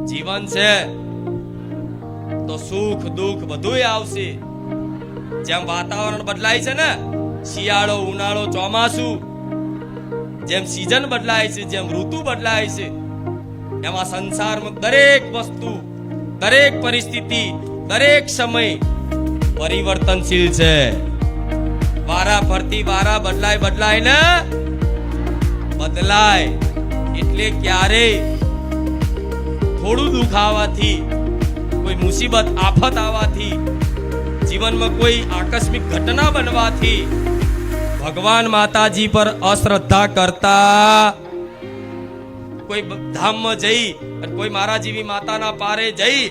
જીવન છે તો સુખ દુઃખ બધુંય આવશે. જેમ વાતાવરણ બદલાય છે ને, શિયાળો ઉનાળો ચોમાસું, જેમ સીઝન બદલાય છે, જેમ ઋતુ બદલાય છે, એમાં સંસારમાં દરેક વસ્તુ, દરેક પરિસ્થિતિ, દરેક સમય પરિવર્તનશીલ છે. વારા ફરતી વારા બદલાય ને બદલાય. એટલે ક્યારેય થોડું દુઃખ આવવાથી, કોઈ મુસીબત આફત આવવાથી, જીવનમાં કોઈ આકસ્મિક ઘટના બનવાથી ભગવાન માતાજી પર અશ્રદ્ધા કરતા, કોઈ ધામમાં જઈ અને કોઈ મારા જેવી માતાના પારે જઈ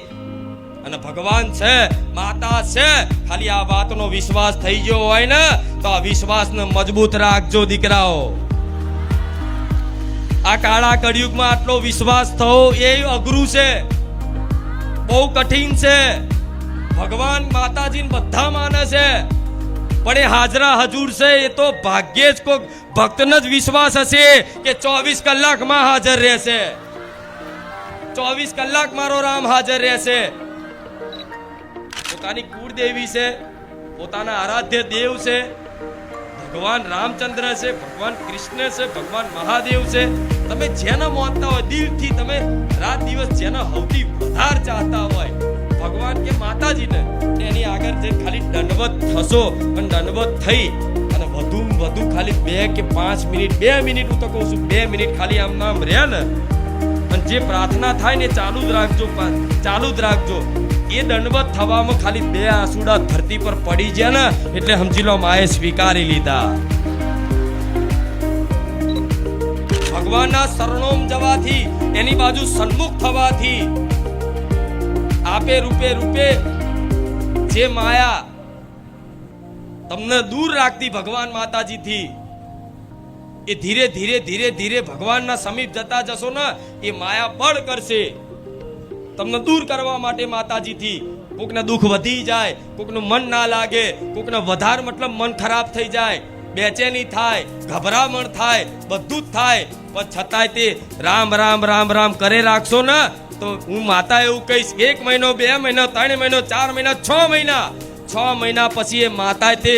અને ભગવાન છે, માતા છે, ખાલી આ વાતનો વિશ્વાસ થઈ ગયો હોય ને તો આ વિશ્વાસને મજબૂત રાખજો દીકરાઓ. આ કાળા કળિયુગમાં આટલો વિશ્વાસ થવો એ અઘરું છે, બહુ કઠિન છે. ભગવાન માતાજીને બધા માને છે, પણ એ હાજરા હજુર છે એ તો ભાગ્યે જ કોઈ ભક્તનો જ વિશ્વાસ હશે કે 24 કલાકમાં હાજર રહેશે, 24 કલાક મારો રામ હાજર રહેશે. પોતાની કુળદેવી છે, પોતાના આરાધ્ય દેવ છે, ભગવાન રામચંદ્ર છે, ભગવાન કૃષ્ણ છે, ભગવાન મહાદેવ છે. તમે જેને માનતા હોય દિલથી, તમે રાત દિવસ જેને સૌથી વધારે ચાહતા હોય ભગવાન કે માતાજીને, એની આગળ જે ખાલી દંડવત થશો અને દંડવત થઈ અને વધુ ખાલી 2 કે 5 મિનિટ, 2 મિનિટ હું તો કહું છું, 2 મિનિટ ખાલી આમ નામ રહ્યા ને અને જે પ્રાર્થના થાય ને ચાલુ જ રાખજો, ચાલુ જ રાખજો. એ દંડવત થવામાં ખાલી 2 આંસુડા ધરતી પર પડી ગયા ને એટલે સમજી લો માએ સ્વીકારી લીધા. ભગવાનના શરણોમ જવાથી, એની બાજુ સન્મુખ થવાથી આપે રૂપે જે માયા તમને દૂર રાખતી ભગવાન માતાજીથી, એ ધીરે ભગવાનના સમીપ જતા જશો ને એ માયા બળ કરશે તમને દૂર કરવા માટે માતાજીથી. કોકને દુઃખ વધી જાય, કોકનું મન ના લાગે, કોકને વધારે મતલબ મન ખરાબ થઈ જાય, બેચેની થાય, ગભરામણ થાય, બધું જ થાય, પણ છતાંય તે રામ રામ રામ રામ કરે રાખશો ને તો હું માતા એવું કહીશ, 1 મહિનો, 2 મહિના, 3 મહિના, 4 મહિના, 6 મહિના પછી એ માતા, તે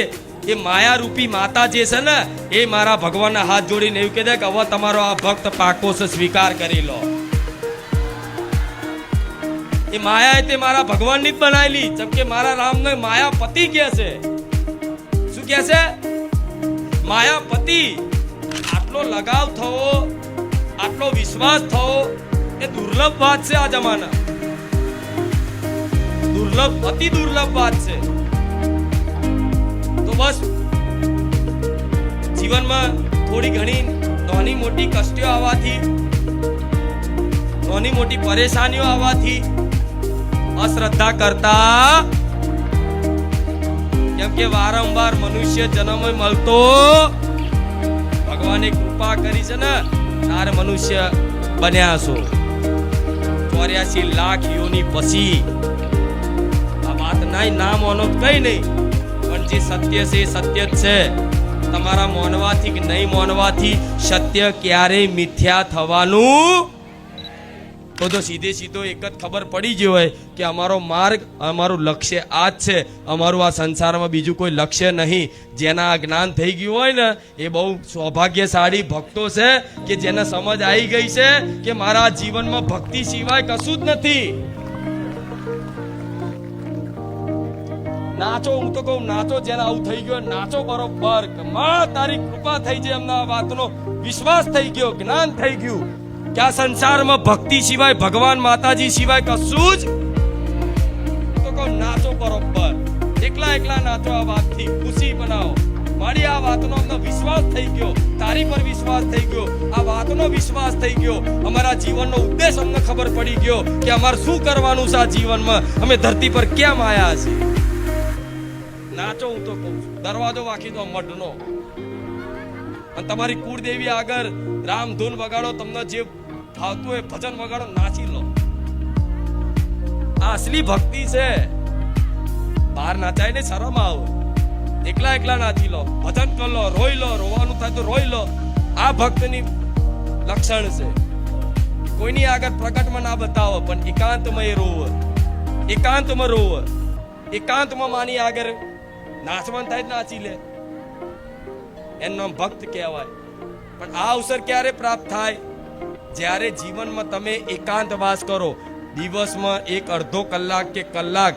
એ માયા રૂપી માતા જે છે ને એ મારા ભગવાનના હાથ જોડીને એવું કહે કે હવે તમારો આ ભક્ત પાકો છે, સ્વીકાર કરી લો. એ માયા તે મારા ભગવાનની જ બનાવેલી, જેમ કે મારા રામને માયાપતિ કહે છે. શું કહે છે? માયાપતિ. આટલો લગાવ થવો, આટલો વિશ્વાસ થવો એ દુર્લભ વાત છે. આ જમાના દુર્લભ, અતિ દુર્લભ વાત છે. તો બસ જીવનમાં થોડી ઘણી નાની મોટી કષ્ટો આવવાથી, નાની મોટી પરેશાનીઓ આવવાથી અશ્રદ્ધા કરતા, કેમ કે વારંવાર મનુષ્ય જન્મ મળતો ભગવાને કૃપા કરી છે ને તારે મનુષ્ય બન્યા છો. 84 લાખ યોની પછી આ વાત ના માનો કઈ નહીં, પણ જે સત્ય છે એ સત્ય જ છે. તમારા માનવાથી કે નહીં માનવાથી સત્ય ક્યારેય મિથ્યા થવાનું તો સીધો એક જ ખબર પડી ગઈ હોય કે અમારો માર્ગ, અમારું લક્ષ્ય આ જ છે, અમારું આ સંસારમાં બીજું કોઈ લક્ષ્ય નહીં. જેના જ્ઞાન થઈ ગયું હોય ને એ બહુ સૌભાગ્યશાળી ભક્તો છે કે જેને સમજ આવી ગઈ છે કે મારા જીવનમાં ભક્તિ સિવાય કશું જ નથી. નાચો, હું તો કહું નાચો, જેને આવું થઈ ગયો નાચો બરોબર. માં તારી કૃપા થઈ છે, એમના વાતનો વિશ્વાસ થઈ ગયો, જ્ઞાન થઈ ગયું કે આ સંસારમાં ભક્તિ સિવાય, ભગવાન માતાજી સિવાય કશું જ. તો કહું નાચો બરોબર, એકલા નાચો. આ વાતથી ખુશી બનાવો. મારી આ વાતનો અમને વિશ્વાસ થઈ ગયો, તારી પર વિશ્વાસ થઈ ગયો, આ વાતનો વિશ્વાસ થઈ ગયો, અમારા જીવનનો ઉદ્દેશ અમને ખબર પડી ગયો કે અમારે શું કરવાનું છે આ જીવનમાં, અમે ધરતી પર કેમ આવ્યા છે. નાચો, હું તો કહું છું, દરવાજો વાંકી દો મઢનો અને તમારી કુળદેવી આગળ રામધૂન વગાડો, તમને જે ફાવતું હોય ભજન વગાડો, નાચી લો. આ અસલી ભક્તિ છે. બહાર નાચાય ને શરમ આવે, એકલા નાચી લો, ભજન કરી લો, રોઈ લો, રોવાનું થાય તો રોઈ લો. આ ભક્તની લક્ષણ છે. કોઈની આગળ પ્રકટમાં ના બતાવો, પણ એકાંતમાં એ રોવે, એકાંતમાં રોવે, એકાંતમાં માની આગળ નાચવાન થાય નાચી લે, એનું નામ ભક્ત કહેવાય. પણ આ અવસર ક્યારે પ્રાપ્ત થાય? જ્યારે જીવનમાં તમે એકાંતવાસ કરો. દિવસમાં એક અડધો કલાક કે કલાક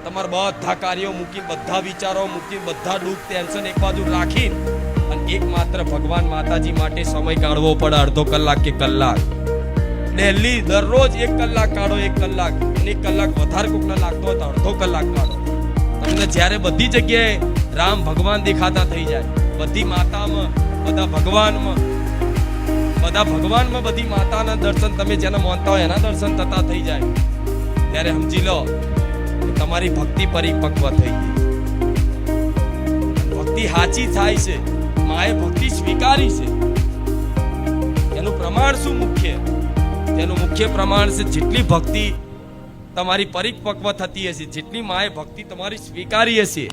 તમારા બધા કાર્યો મૂકી, બધા વિચારો મૂકી, બધા દુઃખ ટેન્શન એક બાજુ રાખી અને એક માત્ર ભગવાન માતાજી માટે સમય કાઢવો પડે. અડધો કલાક કે કલાક ડેલી દરરોજ 1 કલાક કાઢો, 1 કલાક, અને 1 કલાક વધારે કોકને લાગતો હોય તો અડધો કલાક કાઢો. તમને જ્યારે બધી જગ્યાએ રામ ભગવાન દેખાતા થઈ જાય, બધી માતામાં, બધા ભગવાનમાં, બધી માતાના દર્શન તમે જેને માનતા હોય એના દર્શન થતા થઈ જાય, ત્યારે સમજી લો કે તમારી ભક્તિ પરિપક્વ થઈ ગઈ. ભક્તિ સાચી થાય છે, માએ ભક્તિ સ્વીકારી છે. એનું પ્રમાણ શું મુખ્ય? તેનું મુખ્ય પ્રમાણ છે જેટલી ભક્તિ તમારી પરિપક્વ થતી હશે, જેટલી માએ ભક્તિ તમારી સ્વીકારી હશે,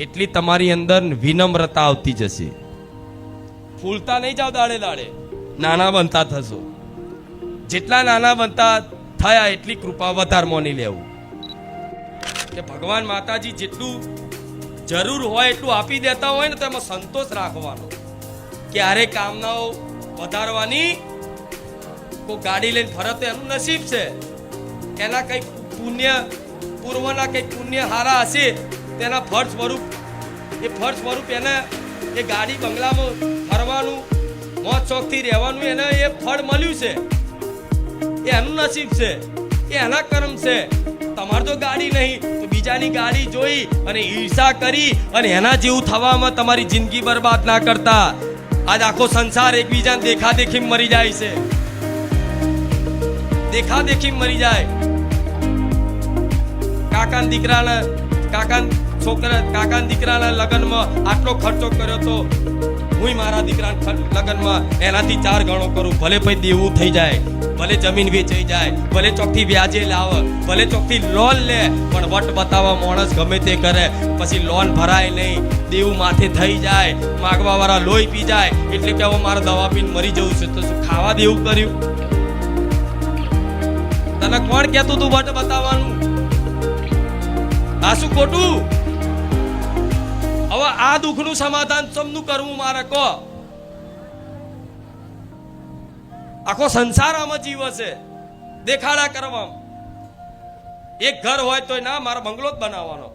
એટલી તમારી અંદર વિનમ્રતા આવતી જશે. ફૂલતા નહીં જાવ દાડે દાડે, નાના બનતા થશો. જેટલા નાના બનતા થયા એટલી કૃપા વધારે માની લેવું કે ભગવાન માતાજી જેટલું જરૂર હોય એટલું આપી દેતા હોય ને, તો એમાં સંતોષ રાખવાનો. ક્યારે કામનાઓ વધારવાની? કોઈ ગાડી લઈને ફરે તો એનું નસીબ છે, એના કંઈક પુણ્ય પૂર્વના કંઈક પુણ્ય હારા હશે, તેના ફળ સ્વરૂપ, એ ફળ સ્વરૂપ એને એ ગાડી બંગલામાં ફરવાનું, મોજ શોખથી રહેવાનું, એને એ ફળ મળ્યું છે, એ એનું નસીબ છે, એ એના કર્મ છે. તમારે તો ગાડી નહીં તો બીજાની ગાડી જોઈ અને ઈર્ષા કરી અને એના જેવું થવામાં તમારી જિંદગી બરબાદ ના કરતા. આજ આખો સંસાર એકબીજાને દેખાદેખી મરી જાય છે, દેખાદેખી મરી જાય. કાકાના દીકરાના લગ્નમાં આટલો ખર્ચો કર્યો તો હું મારા દીકરાના લગ્નમાં એનાથી 4 ગણો કરું. ભલે પછી દેવું થઈ જાય, ભલે જમીન વેચાઈ જાય, ભલે ચોકથી વ્યાજે લાવે, ભલે ચોકથી લોન લે, પણ વટ બતાવવા માણસ ગમે તે કરે, પછી લોન ભરાય નહીં, દેવું માથે થઈ જાય, માગવા વાળા લોહી પી જાય, એટલે કે હવે મારે દવા પીને મરી જવું છે. તો શું ખાવા દેવું કર્યું? તને કોણ કહેતું તું વટ બતાવવાનું? આ શું ખોટું? હવે આ દુઃખનું સમાધાન સમનું કરવું મારે કહો? આખો સંસાર આમાં જીવે છે દેખાડા કરવામાં. એક ઘર હોય તો ના મારા બંગલો જ બનાવવાનો.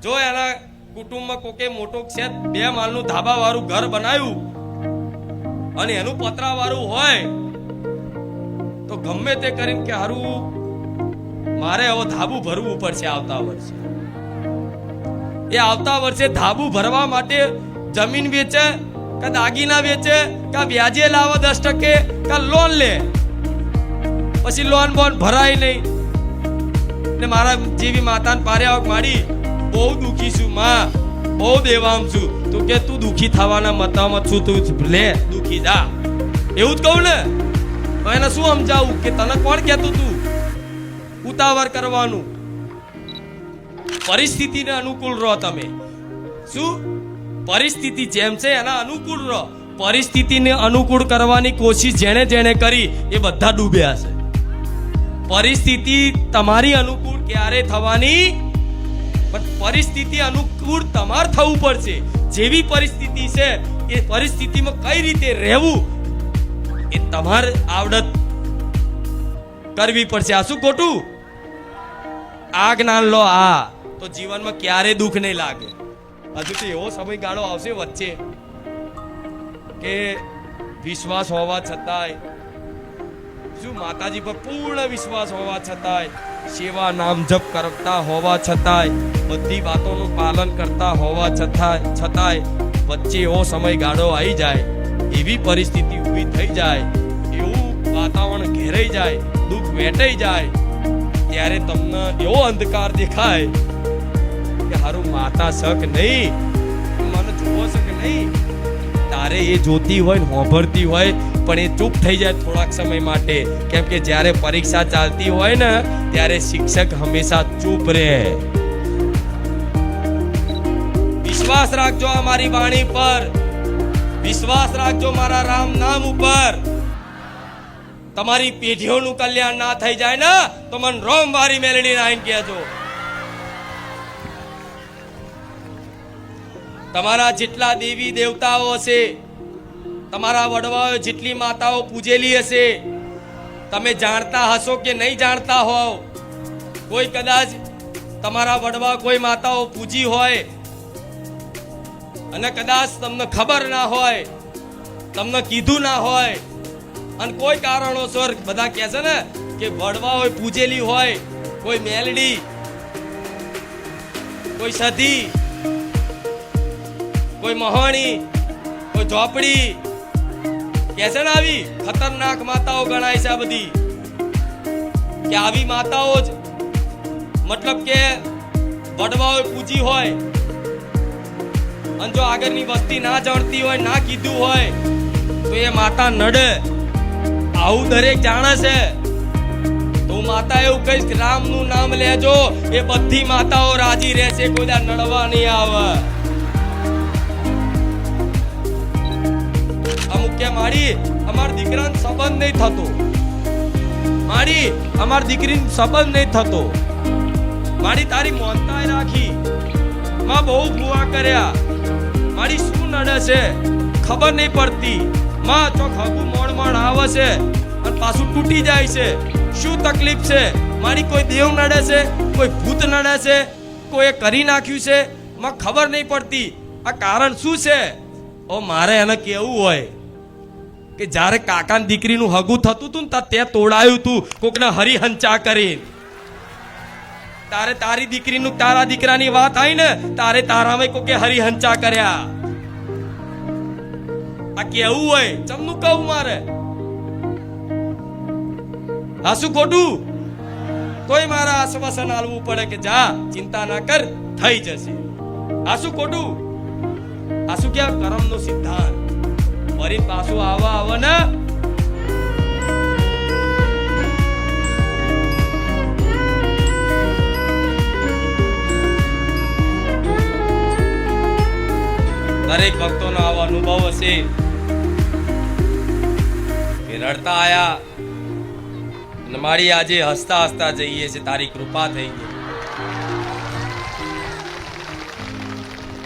જો એના કુટુંબમાં કોકે મોટો છે 2 માળનું ધાબા વાળું ઘર બનાવ્યું અને એનું પતરા વાળું હોય તો ગમે તે કરીને કે હારું મારે હવે ધાબુ ભરવું પડશે આવતા વર્ષે. એ આવતા વર્ષે ધાબુ ભરવા માટે જમીન વેચે, કે દાગીના વેચે, કે વ્યાજે લાવે 10%, કે લોન લે. પછી લોન બોન ભરાય નહીં ને મારા જેવી માતાને પાર્યા માડી બહુ દુખી છું માં, બહુ દેવામ છું. તું કે તું દુખી થવાના મતામાં છું, તું લે દુખી જા, એવું જ કહું ને. એને શું સમજાવું કે તને કોણ કહેતું તું ઉતાવળ કરવાનું? પરિસ્થિતિને અનુકૂળ રહો તમે. શું પરિસ્થિતિ જેમ છે એના અનુકૂળ રહો. પરિસ્થિતિને અનુકૂળ કરવાની કોશિશ જેણે કરી એ બધા ડૂબ્યા છે. પરિસ્થિતિ તમારી અનુકૂળ ક્યારે થવાની? પણ પરિસ્થિતિ અનુકૂળ તમારે થવું પડશે. જેવી પરિસ્થિતિ છે એ પરિસ્થિતિમાં કઈ રીતે રહેવું એ તમારે આવડત કરવી પડશે. આ શું ખોટું? આ જ્ઞાન લો, આ તો જીવનમાં ક્યારે દુઃખ નહીં લાગે. હજુ તો એવો સમયગાળો આવશે વચ્ચે કે વિશ્વાસ હોવા છતાંય, શું માતાજી પર પૂર્ણ વિશ્વાસ હોવા છતાંય, સેવા નામ જપ કરતા હોવા છતાંય, બધી વાતોનું પાલન કરતા હોવા છતાંય વચ્ચે એવો સમયગાળો આવી જાય, એવી પરિસ્થિતિ ઊભી થઈ જાય, એવું વાતાવરણ ઘેરાઈ જાય, દુઃખ વેટાઈ જાય, ત્યારે તમને એવો અંધકાર દેખાય કે હારું માતા શક નહીં, મને જોવો છે કે નહીં. તારે એ જોતી હોય ને હોંભરતી હોય, પણ એ ચૂપ થઈ જાય થોડાક સમય માટે. કેમ કે જ્યારે પરીક્ષા ચાલતી હોય ને ત્યારે શિક્ષક હંમેશા ચૂપ રહે. વિશ્વાસ રાખજો અમારી વાણી પર, વિશ્વાસ રાખજો મારા રામ નામ ઉપર. તમારી પેઢીઓનું કલ્યાણ ના થઈ જાય ને તો મને રોમ વારી મેલડી આઈને કહેજો. તમારા જેટલા દેવી દેવતાઓ હશે, તમારા વડવાઓ જેટલી માતાઓ પૂજેલી હશે, તમે જાણતા હશો કે નહીં જાણતા હોવ, કોઈ કદાચ તમારા વડવા કોઈ માતાઓ પૂજી હોય અને કદાચ તમને ખબર ના હોય, તમને કીધું ના હોય, અને કોઈ કારણોસર બધા કહે છે ને કે વડવા હોય પૂજેલી હોય, કોઈ મેલડી, કોઈ સધી, કોઈ મહોણી, કોઈ ઝોપડી, કે છે ને આવી ખતરનાક માતાઓ ગણાય છે આ બધી, કે આવી માતાઓ જ મતલબ કે વડવાઓ પૂજી હોય અને જો આગળની વસ્તી ના જાણતી હોય, ના કીધું હોય તો એ માતા નડે. આવું દરેક જાણે છે. તો માતા એવું કહીશ કે રામનું નામ લેજો, એ બધી માતાઓ રાજી રહેશે, કોઈ દા નડવા નહીં આવે. અમુક કે માડી અમારા દીકરાનો સંબંધ નહીં થતો, માડી અમારી દીકરીનો સંબંધ નહીં થતો, માડી તારી મોનતાય રાખી, માં બહુ ભૂવા કર્યા, મારી શું નડે છે ખબર નહીં પડતી, માં ચોક હગું મોણ આવે છે અને પાછું તૂટી જાય છે, શું તકલીફ છે મારી? કોઈ દેવ નડે છે, કોઈ ભૂત નડે છે, કોઈ કરી નાખ્યું છે, માં ખબર નહીં પડતી. આ કારણ શું છે? ઓ મારે એને કેવું હોય કે જ્યારે કાકાની દીકરીનું હગું થતું હતું ને તે તોડાયું તું કોકને હરિહંચા કરી, તારે તારી દીકરીનું તારા દીકરાની વાત આવી ને તારે તારામાં કોકે હરિહંચા કર્યા. આ કેવું હોય? ચમનું કહું મારે આ શું ખોટું? તોય મારા આશ્વાસન આલવું પડે કે જા ચિંતા ના કર, થઈ જશે. આ શું ખોટું? આ શું કે કર્મનો સિદ્ધાંત ફરી પાછું આવા ને દરેક ભક્તોનો આવો અનુભવ હશે કે રડતા આયા અને મારી આજે હસતા હસતા જઈએ છે, તારી કૃપા થઈ ગઈ.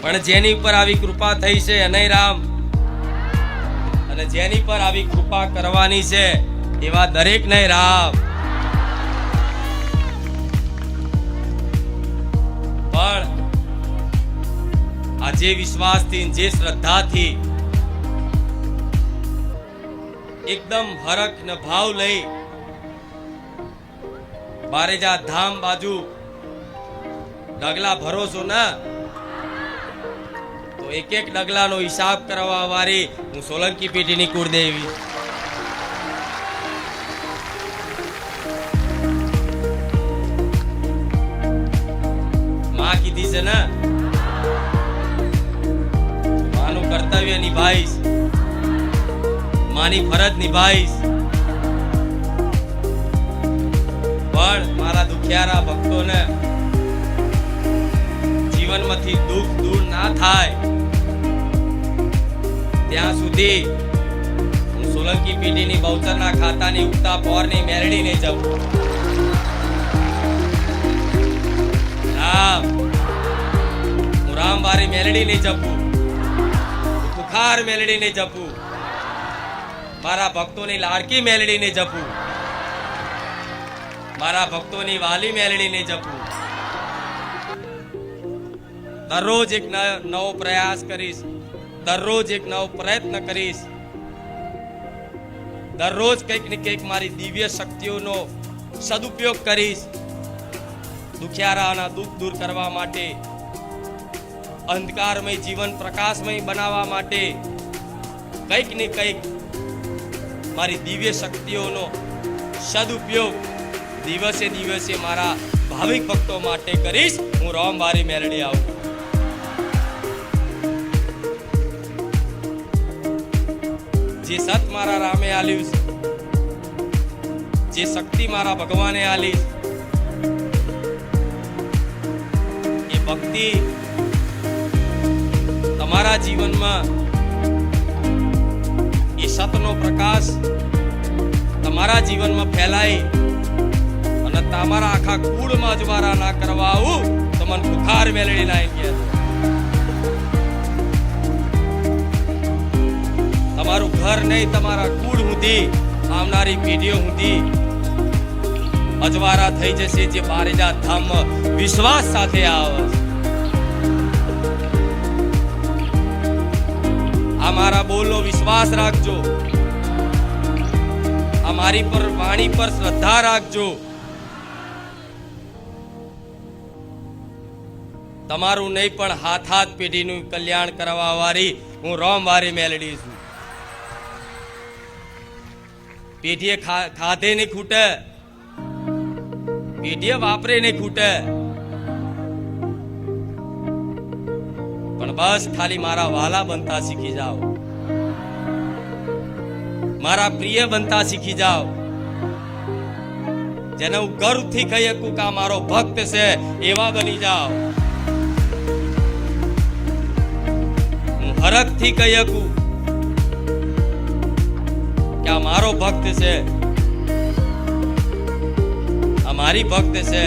પણ જેની ઉપર આવી કૃપા થઈ છે અને રામ, અને જેની પર આવી કૃપા કરવાની છે એવા દરેક ને રામ. પણ આ જે વિશ્વાસથી, જે શ્રદ્ધાથી એકદમ હરખ ને ભાવ લઈ બારેજા ધામ બાજુ ડગલા ભરોસો ના, તો એક એક ડગલાનો હિસાબ કરવા વાળી હું સોલંકી પેઢીની કુળદેવી. માં કીધી છે ને માનું કર્તવ્ય નિભાઈશ, માની ફરજ નિભાઈશ. પણ મારા દુખિયારા ભક્તોને જીવનમાંથી દુઃખ દૂર ના થાય ત્યાં સુધી હું સોલંકી પેઢીની બહુચરના ખાતાની ઉગતા પોરની મેરડી નહીં જવું. રામ, હું રામવારી મેલડી નહીં જપું, બુખાર મેલડી નહીં જપું, મારા ભક્તોની લાડકી મેલડી નહીં જપું, મારા ભક્તોની વાલી મેલડી નહીં જપું. દરરોજ એક નવો પ્રયાસ કરીશ, દરરોજ એક નવો પ્રયત્ન કરીશ, દરરોજ કંઈક ને કંઈક મારી દિવ્ય શક્તિઓનો સદુપયોગ કરીશ. દુખિયારાના દુઃખ દૂર કરવા માટે, અંધકારમય જીવન પ્રકાશમય બનાવવા માટે કંઈક ને કંઈક મારી દિવ્ય શક્તિઓનો સદુપયોગ દિવસે દિવસે મારા ભાવિક ભક્તો માટે કરીશ. હું રામવારી મેલડી આવું. જે સત મારા રામે આલ્યું છે, જે શક્તિ મારા ભગવાને આલી, એ ભક્તિ તમારા જીવનમાં એ સતનો પ્રકાશ તમારા જીવનમાં ફેલાઈ અને તમારા આખા કુળમાં અજવાળા ના કરવા આવું તો મને બુખાર મેળવી લાઈ ગયા. તમારું ઘર નહીં, તમારા કુળ સુધી, આવનારી પેઢીઓ સુધી અજવાળા થઈ જશે જે પારિજાત ધામમાં વિશ્વાસ સાથે આવે. આ મારા બોલનો વિશ્વાસ રાખજો, આ મારી પર વાણી પર શ્રદ્ધા રાખજો. તમારું નહીં પણ હાથ પેઢીનું કલ્યાણ કરવા વાળી હું રોમવારી મેલડી છું. પેઢીએ ખાધે નહીં ખૂટે, પેઢીએ વાપરે નહીં ખૂટે, પણ બસ ખાલી મારા વાલા બનતા શીખી જાઓ, મારા પ્રિય બનતા શીખી જાઓ. જેને હું ગર્વથી કહી શકું કે આ મારો ભક્ત છે એવા બની જાઓ. હું હરખથી કહી શકું કે આ મારો ભક્ત છે, આ મારી ભક્ત છે,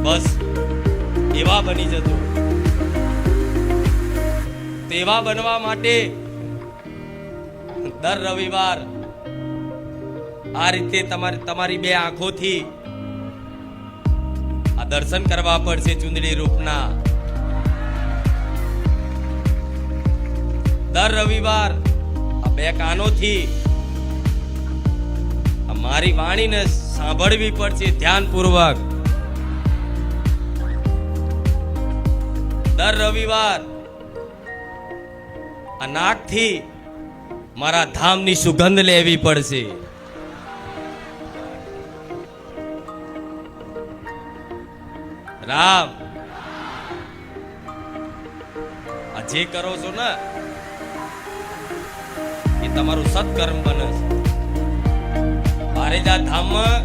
બસ એવા બની જતો. તેવા બનવા માટે દર રવિવાર આ રીતે તમારી બે આંખોથી આ દર્શન કરવા પડશે ચુંદડી રૂપના. દર રવિવાર આ બે કાનોથી મારી વાણીને સાંભળવી પડશે ધ્યાનપૂર્વક. દર રવિવાર આ નાકથી મારા ધામની સુગંધ લેવી પડશે. રામ આ જે કરો છો ને એ તમારું સત્કર્મ બને છે. પારિજાત ધામમાં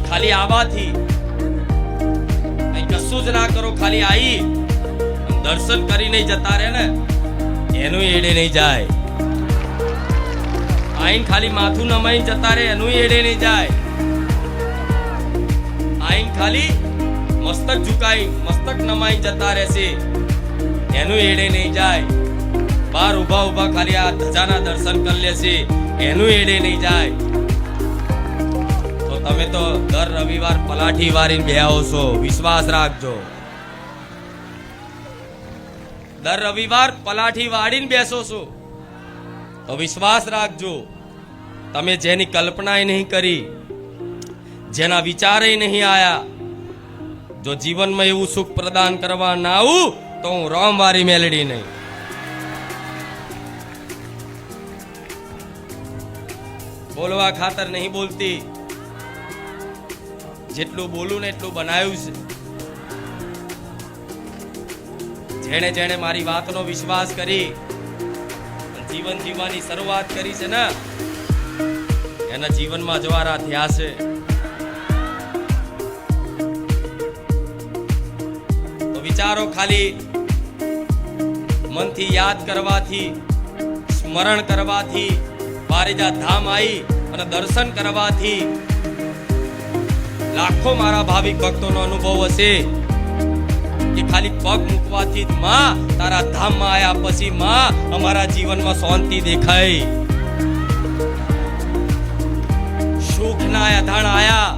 ખાલી આવવાથી કશું જ ના કરો, ખાલી આવી દર્શન કરીને જતા રહે ને એનું એડે નહીં જાય. આઈન ખાલી માથું નમાઈ જતા રહે એનું એડે નહીં જાય. આઈન ખાલી મસ્તક ઝુકાઈ મસ્તક નમાઈ જતા રહેશે એનું એડે નહીં જાય. બાર ઉભા ઉભા ખાલી આ ધજાના દર્શન કરી લેશે એનું એડે નહીં જાય. તો તમે તો દર રવિવાર પલાઠી વારીને બેહો છો, વિશ્વાસ રાખજો. દર રવિવાર પલાઠી વાળીને બેસો છો તો વિશ્વાસ રાખજો. તમે જેની કલ્પના નહીં કરી, જેના વિચારે નહીં આયા, જો જીવનમાં એવું સુખ પ્રદાન કરવા ના આવું તો હું રોમવારી મેલડી નહીં. બોલવા ખાતર નહીં બોલતી, જેટલું બોલું ને એટલું બનાવ્યું છે. જેણે જેણે મારી વાતનો વિશ્વાસ કરી જીવન જીવવાની શરૂઆત કરી છે ને એના જીવનમાં અજવાળા થયા છે. તો વિચારો ખાલી મનથી યાદ કરવાથી, સ્મરણ કરવાથી, પારિજાત ધામ આવી અને દર્શન કરવાથી લાખો મારા ભાવિક ભક્તોનો અનુભવ હશે કે ખાલી પગ મૂકવાથી જ માં તારા ધામમાં આયા પછી માં અમારા જીવનમાં શાંતિ દેખાય. સુખના અધાણ આયા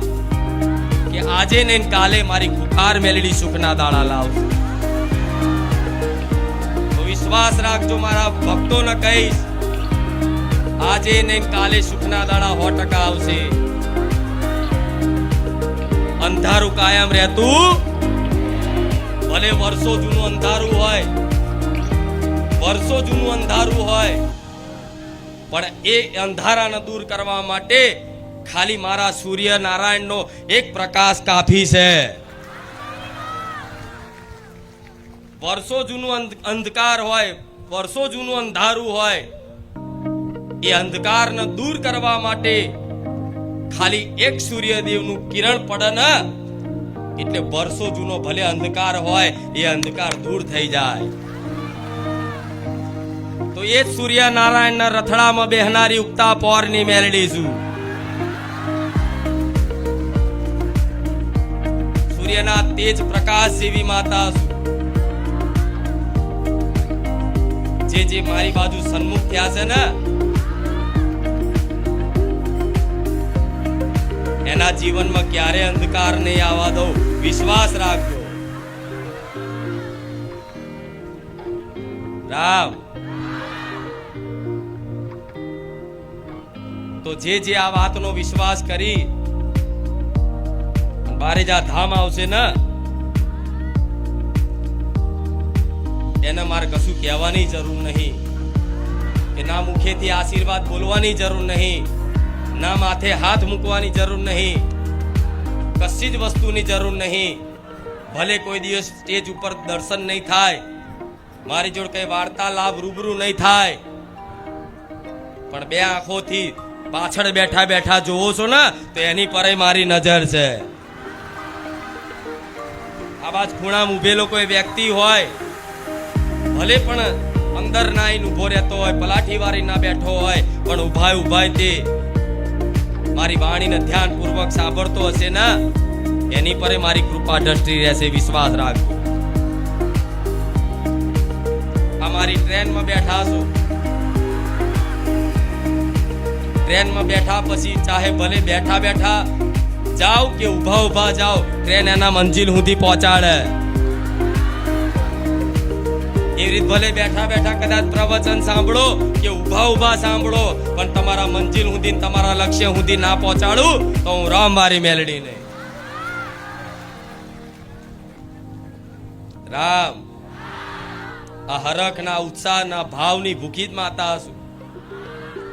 કે આજે ને કાલે મારી ખુખાર મેલડી સુખના દાડા લાવશે. તો વિશ્વાસ રાખજો, મારા ભક્તોને કહીશ આજે ને કાલે સુખના દાડા 100% આવશે. અંધારું કાયમ રહેતું, ભલે વર્ષો જૂનું અંધારું હોય, વર્ષો જૂનું અંધારું હોય, પણ એ અંધારાને દૂર કરવા માટે ખાલી મારા સૂર્ય નારાયણનો એક પ્રકાશ કાફી છે. વર્ષો જૂનું અંધકાર હોય, વર્ષો જૂનું અંધારું હોય, એ અંધકારને દૂર કરવા માટે ખાલી એક સૂર્યદેવનું કિરણ પડે ને એટલે વર્ષો જૂનો ભલે અંધકાર હોય એ અંધકાર દૂર થઈ જાય. તો એ જ સૂર્યનારાયણના રથડામાં બેહનારી ઉગતા પોરની મેલડી છું. સૂર્યના તેજ પ્રકાશ જેવી માતા છું. જે મારી બાજુ સન્મુખ થયા છે ને એના જીવનમાં ક્યારે અંધકાર નહીં આવવા દો. વિશ્વાસ રાખજો. રામ તો જે આ વાતનો વિશ્વાસ કરી બારેજા ધામ આવશે ને એને મારે કશું કહેવાની જરૂર નહીં, કે ના મુખેથી આશીર્વાદ બોલવાની જરૂર નહીં, ના માથે હાથ મૂકવાની જરૂર નહીં, કશી જ વસ્તુની જરૂર નહીં. ભલે કોઈ દિવસ સ્ટેજ ઉપર દર્શન નહીં થાય, મારી જોડે કઈ વાર્તાલાપ રૂબરૂ નહીં થાય, પણ બે આંખોથી પાછળ બેઠા બેઠા જોવો છો ને તો એની પર મારી નજર છે. આ બાજ ખૂણામાં ઉભેલો કોઈ વ્યક્તિ હોય, ભલે પણ અંદર ના આઈને ઉભો રહેતો હોય, પલાઠી વાળી ના બેઠો હોય, પણ ઉભાય તે મારી વાણીને ધ્યાનપૂર્વક સાંભળતો હશે ને એની પર મારી કૃપા દ્રષ્ટિ રહેશે. વિશ્વાસ રાખજો. આ મારી ટ્રેનમાં બેઠા છો, ટ્રેનમાં બેઠા પછી ચાહે ભલે બેઠા બેઠા જાઓ કે ઉભા જાઓ, ટ્રેન એના મંજિલ સુધી પહોંચાડે. એવી રીત ભલે બેઠા બેઠા કદાચ પ્રવચન સાંભળો કે ઉભા સાંભળો, પણ તમારા મંજિલ સુધી તમારા લક્ષ્ય સુધી ના પહોંચાડું તો હું રામ મારી મેલડી નહીં. રામ આ હરખના ઉત્સાહના ભાવની ભૂખી જ માતા છું,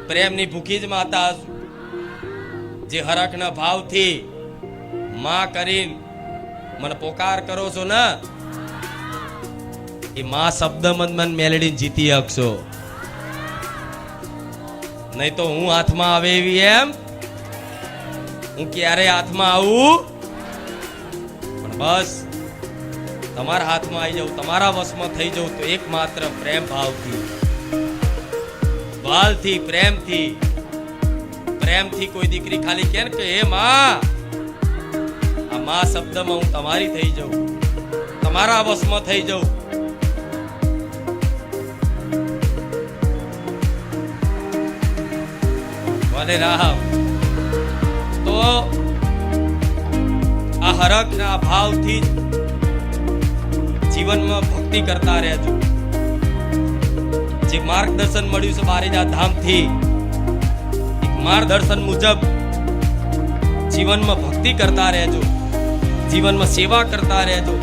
પ્રેમની ભૂખી જ માતા છું. જે હરખના ભાવથી માં કરીને મને પોકાર કરો છો ને એ માં શબ્દ મન મેલડી જીતી શકશો. નહીં તો હું હાથમાં આવે એવી એમ હું ક્યારે હાથમાં આવું, પણ બસ તમારા હાથમાં આવી જાઉં, તમારા વશમાં થઈ જાઉં તો એકમાત્ર પ્રેમ ભાવથી, વાલથી, પ્રેમથી કોઈ દીકરી ખાલી કે હે માં, આ માં શબ્દમાં હું તમારી થઈ જાઉં, તમારા વશમાં થઈ જાઉં. ભલે રામ તો આ હરખના ભાવથી જીવનમાં ભક્તિ કરતા રહેજો. જે માર્ગદર્શન મળ્યું છે બારેજા ધામથી, માર્ગદર્શન મુજબ જીવનમાં ભક્તિ કરતા રહેજો, જીવનમાં સેવા કરતા રહેજો,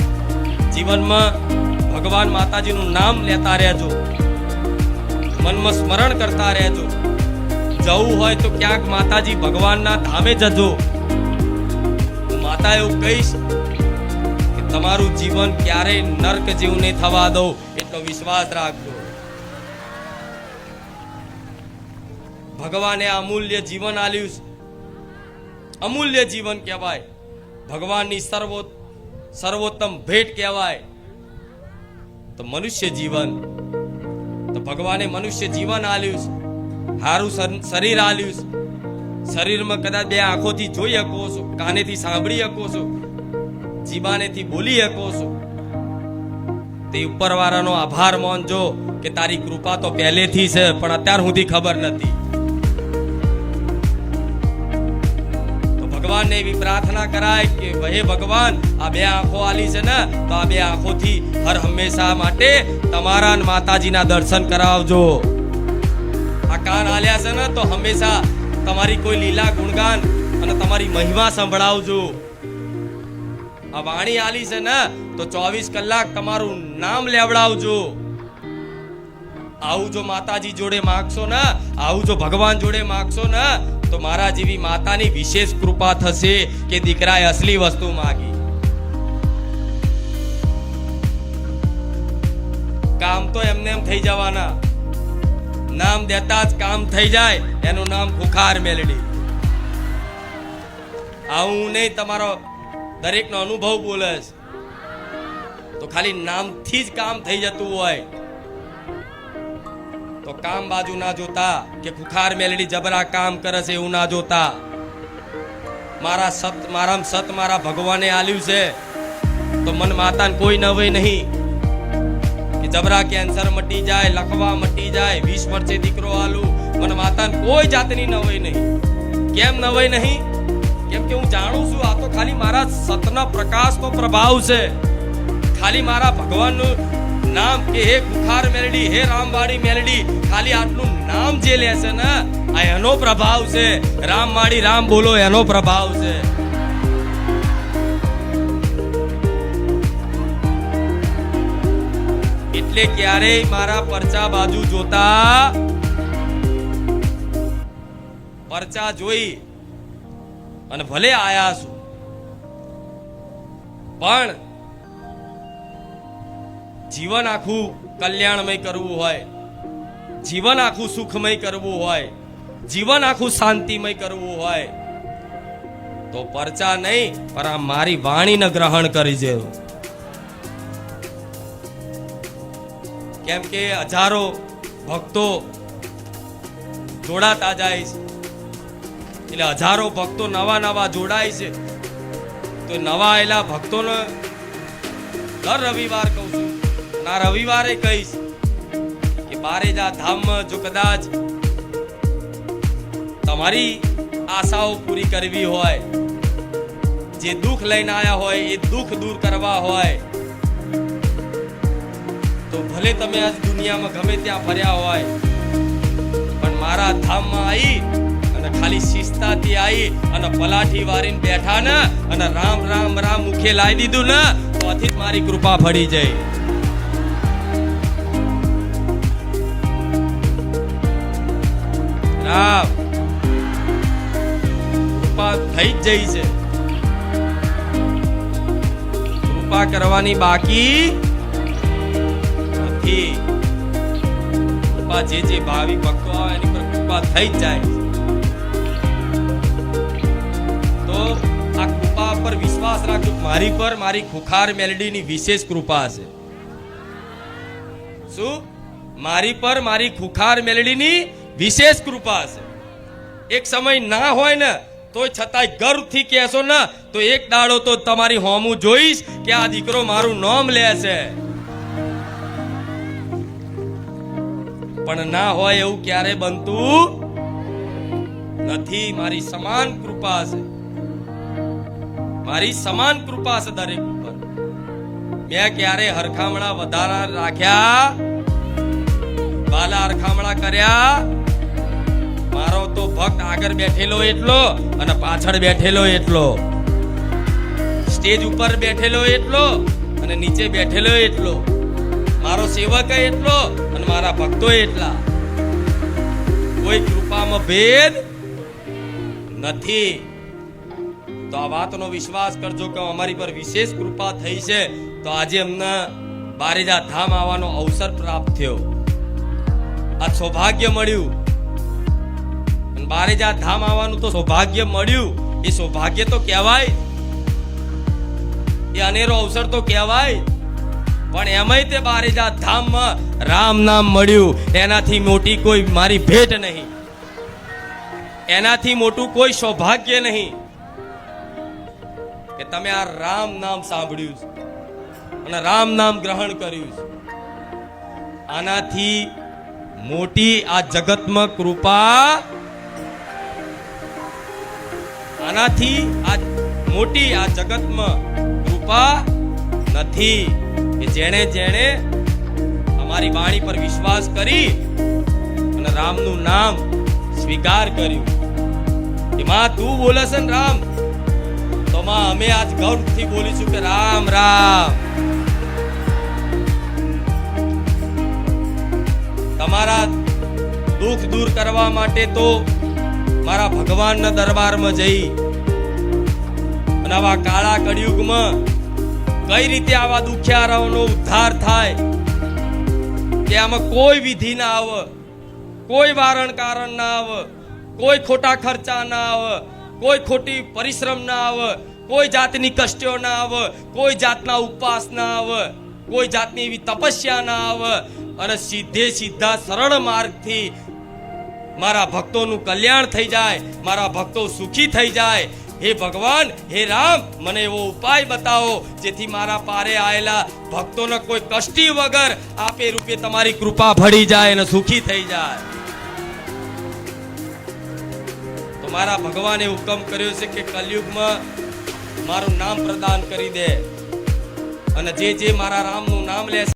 જીવનમાં ભગવાન માતાજીનું નામ લેતા રહેજો, મનમાં સ્મરણ કરતા રહેજો. જવું હોય તો ક્યાંક માતાજી ભગવાનના ધામે જજો. હું માતા એવું કહીશ કે તમારું જીવન ક્યારેય નર્ક જેવું નહીં થવા દો, એટલો વિશ્વાસ રાખજો. ભગવાને અમૂલ્ય જીવન આલ્યું, અમૂલ્ય જીવન કહેવાય, ભગવાનની સર્વોત્તમ ભેટ કહેવાય. તો મનુષ્ય જીવન, તો ભગવાને મનુષ્ય જીવન આલ્યું, સારું શરીર આલ્યું. શરીરમાં કદાચ બે આંખોથી જોઈ શકો છો, કાનેથી સાંભળી શકો છો, જીબાનેથી બોલી શકો છો. તે ઉપરવાળાનો આભાર માનજો કે તારી કૃપા તો પહેલેથી છે પણ અત્યાર સુધી ખબર નથી. ભગવાનને એવી પ્રાર્થના કરાય કે હે ભગવાન, આ બે આંખો આલી છે ને તો આ બે આંખોથી હર હંમેશા માટે તમારા માતાજીના દર્શન કરાવજો. આ કાન આલ્યા છે ને તો હંમેશા તમારી કોઈ લીલા ગુણગાન અને તમારી મહિમા સંભળાવજો. આ વાણી આલી છે ને તો 24 કલાક તમારું નામ લેવડાવજો. આવું જો માતાજી જોડે માગશો ને, આવું જો ભગવાન જોડે માગશો ને તો મારા જેવી માતાની વિશેષ કૃપા થશે કે દીકરાએ અસલી વસ્તુ માગી. કામ તો એમને એમ થઈ જવાના, નામ દેતા જ કામ થઈ જાય, એનું નામ ખુખાર મેલડી. આવું નહીં, તમારો દરેકનો અનુભવ બોલે તો ખાલી નામથી જ કામ થઈ જતું હોય તો કામ બાજુ ના જોતા કે ખુખાર મેલડી જબરા કામ કરે છે એવું ના જોતા. મારામાં સત મારા ભગવાને આલ્યું છે તો મન માતાને કોઈ નવાઈ નહીં કે જબરા કેન્સર મટી જાય, લખવા મટી જાય, 20 વર્ષે દીકરો આલું, મન માતાને કોઈ જાતની નવાઈ નહીં. કેમ નવાઈ નહીં? કેમ કે હું જાણું છું આ તો ખાલી મારા સતના પ્રકાશનો પ્રભાવ છે. ખાલી મારા ભગવાનનું નામ કે હે ખુખાર મેલડી, હે રામવાડી મેલડી, ખાલી આટલું નામ જે લે છે ને આ એનો પ્રભાવ છે. રામવાડી રામ બોલો એનો પ્રભાવ છે. એટલે ક્યારેય મારા પરચા બાજુ જોતા, પરચા જોઈ અને ભલે આયા છું પણ જીવન આખું કલ્યાણમય કરવું હોય, જીવન આખું સુખમય કરવું હોય, જીવન આખું શાંતિમય કરવું હોય તો પરચા નહીં પણ આ મારી વાણીને ગ્રહણ કરી જેવું. કેમ કે હજારો ભક્તો જોડાતા જાય છે એટલે હજારો ભક્તો નવા નવા જોડાય છે તો નવા આયેલા ભક્તોને દર રવિવાર કહું છું, ના રવિવારે કહીશ કે બારેજા ધામમાં જો કદાચ તમારી આશાઓ પૂરી કરવી હોય, જે દુઃખ લઈને આયા હોય એ દુઃખ દૂર કરવા હોય તો ભલે તમે આજ દુનિયામાં ગમે ત્યાં ફર્યા હોય પણ મારા ધામમાં આવી અને ખાલી શિસ્તાથી આવી અને પલાઠી વારીને બેઠા ને અને રામ રામ રામ મુખે લાવી દીધું ને તો આથી જ મારી કૃપા ફળી જાય. રામ કૃપા થઈ જ જઈ છે, કૃપા કરવાની બાકી નથી. કૃપા જે જે ભાવિક ભક્તો આવે એની પર કૃપા થઈ જ જાય. તો આ કૃપા પર વિશ્વાસ રાખજો. મારી પર મારી ખુખાર મેલડીની વિશેષ કૃપા છે. શું? મારી પર મારી ખુખાર મેલડીની વિશેષ કૃપા છે. એક સમય ના હોય ને તોય છતાંય ગર્વથી કહેશો ને તો એક દાડો તો તમારી હોમું જોઈશ કે આ દીકરો મારું નામ લે છે. પણ ના હોય એવું ક્યારે બનતું નથી. મારી સમાન કૃપા છે, મારી સમાન કૃપા છે દરેક ઉપર. મેં ક્યારે હરખામણા વધારા રાખ્યા, બાલા હરખામણા કર્યા? મારો તો ભક્ત આગળ બેઠેલો એટલો અને પાછળ બેઠેલો એટલો, સ્ટેજ ઉપર બેઠેલો એટલો અને નીચે બેઠેલો એટલો, મારો સેવક એટલો અને મારા ભક્તો એટલા. કોઈ કૃપામાં ભેદ નથી. તો આ વાતનો વિશ્વાસ કરજો કે અમારી પર વિશેષ કૃપા થઈ છે તો આજે અમને બારેજા ધામ આવવાનો અવસર પ્રાપ્ત થયો, આ સૌભાગ્ય મળ્યું. બારેજા ધામ આવવાનું તો સૌભાગ્ય મળ્યું, એ સૌભાગ્ય તો કહેવાય, એ અનેરો અવસર તો કહેવાય. પણ એમાંય તે બારેજા ધામમાં રામ નામ મળ્યું એનાથી મોટી કોઈ મારી ભેટ નહીં, એનાથી મોટું કોઈ સૌભાગ્ય નહીં કે તમે આ રામ નામ સાંભળ્યું અને રામ નામ ગ્રહણ કર્યું. આનાથી મોટી આ જગતમાં કૃપા, આનાથી આ મોટી આ જગતમાં કૃપા નથી કે જેણે જેણે અમારી વાણી પર વિશ્વાસ કરી અને રામનું નામ સ્વીકાર કર્યું. કે માં તું બોલે છે ને રામ, તો માં અમે આજ ગૌરવથી બોલીશું કે રામ રામ. તમારા દુઃખ દૂર કરવા માટે તો મારા ભગવાનના દરબારમાં જઈ અને આવા કાળા કળિયુગમાં કઈ રીતે આવા દુખિયારાઓનો ઉદ્ધાર થાય કે આમાં કોઈ વિધિ ના આવે, કોઈ વારણ કારણ ના આવે, કોઈ ખોટા ખર્ચા ના આવે, કોઈ ખોટી પરિશ્રમ ના આવે, કોઈ જાતની કષ્ટો ના આવે, કોઈ જાતના ઉપવાસ ના આવે, કોઈ જાતની એવી તપસ્યા ના આવે, અને સીધે સીધા સરળ માર્ગથી મારા ભક્તોનું કલ્યાણ થઈ જાય, મારા ભક્તો સુખી થઈ જાય. હે ભગવાન, હે રામ, મને એવો ઉપાય બતાવો જેથી મારા પારે આયેલા ભક્તોને કોઈ કષ્ટી વગર આપે રૂપે તમારી કૃપા ભળી જાય અને સુખી થઈ જાય. તો મારા ભગવાને હુકમ કર્યો છે કે કલયુગમાં મારું નામ પ્રદાન કરી દે, અને જે મારા રામનું નામ લે